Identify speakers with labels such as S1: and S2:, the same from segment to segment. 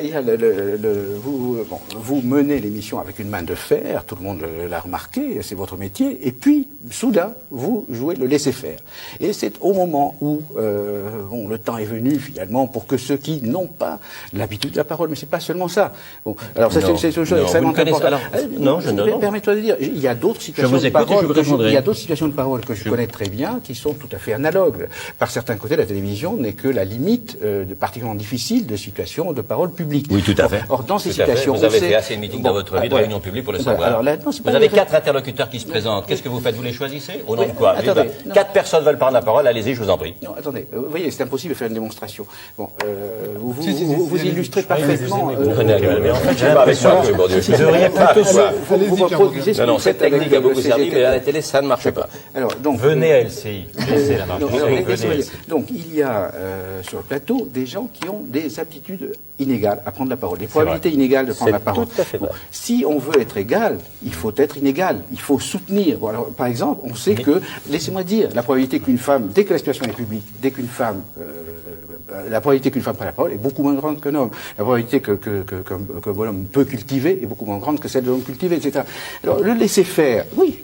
S1: Il y a vous menez l'émission avec une main de fer, tout le monde l'a remarqué, c'est votre métier, et puis, soudain, vous jouez le laisser-faire. Et c'est au moment où le temps est venu, finalement, pour que ceux qui n'ont pas l'habitude de la parole, mais c'est pas seulement ça. Bon, alors ça, c'est une chose extrêmement importante.
S2: Non, je ne.
S1: Permets-toi de dire, il y a d'autres situations de parole, il y a d'autres situations de parole que je connais très bien, qui sont tout à fait analogues. Par certains côtés, la télévision n'est que la limite particulièrement difficile de situations de parole publique.
S2: Oui, tout à fait.
S1: Or, dans ces situations,
S2: vous avez fait assez de meetings dans votre vie, de réunions publiques pour le savoir.
S1: Alors là,
S2: vous avez 4 interlocuteurs qui se présentent. Qu'est-ce que vous faites? Vous les choisissez? Au nom de quoi? 4 personnes veulent prendre la parole. Allez-y, je vous en prie.
S1: Non, attendez. Vous voyez, c'est impossible de faire une démonstration. Bon, vous illustrez parfaitement.
S2: Mais en fait, je ne pas avec moi, M. Bourdieu. Vous devriez pas.
S1: Vous reproduisez ce que
S2: Non,
S1: vous faites
S2: cette technique a beaucoup servi, mais à la télé, ça ne marche pas.
S1: Alors, donc,
S3: venez à LCI. Laissez la marche.
S1: Donc, il y a sur le plateau des gens qui ont des aptitudes inégales à prendre la parole, des probabilités inégales de prendre la parole.
S2: Tout à fait vrai.
S1: Si on veut être égal, il faut être inégal. Il faut soutenir. Bon, alors, par exemple, on sait que, laissez-moi dire, la probabilité qu'une femme, dès que la situation est publique, dès qu'une femme la probabilité qu'une femme prenne la parole est beaucoup moins grande qu'un homme. La probabilité qu'un bonhomme peut cultiver est beaucoup moins grande que celle de l'homme cultivé, etc. Alors, le laisser faire, oui,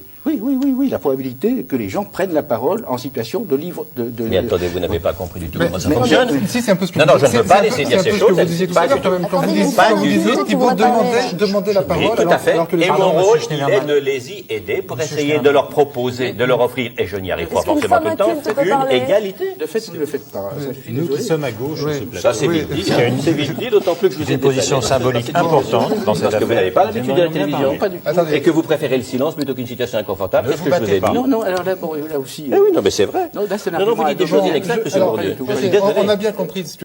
S1: la probabilité que les gens prennent la parole en situation de livre de
S2: Mais attendez, vous n'avez pas compris du tout comment ça fonctionne.
S4: Si, c'est un peu ce que
S2: non, je ne peux pas laisser dire ces choses.
S4: Vous disiez tout à l'heure, quand même, quand vous disiez qu'ils vont demander la parole.
S2: Oui, tout à fait. Et mon rôle, il est de les y aider pour essayer de leur proposer, de leur offrir, et je n'y arrive pas forcément tout le temps, une égalité.
S1: De fait, vous ne le faites pas.
S3: Nous qui sommes à gauche,
S2: ça c'est vite dit. C'est vite dit, d'autant plus que je vous ai
S3: une position symbolique importante dans cette
S2: parce que vous n'avez pas l'habitude de la télévision, et que vous préférez le silence plutôt qu'une situation inconfortable. Qu'est-ce que je vous ai dit?
S1: Non, alors là, bon, là aussi.
S2: Eh oui, non, mais c'est vrai.
S1: Non, là, c'est
S2: non, vous dites des choses inexactes, M. Bourdieu.
S4: On a bien compris.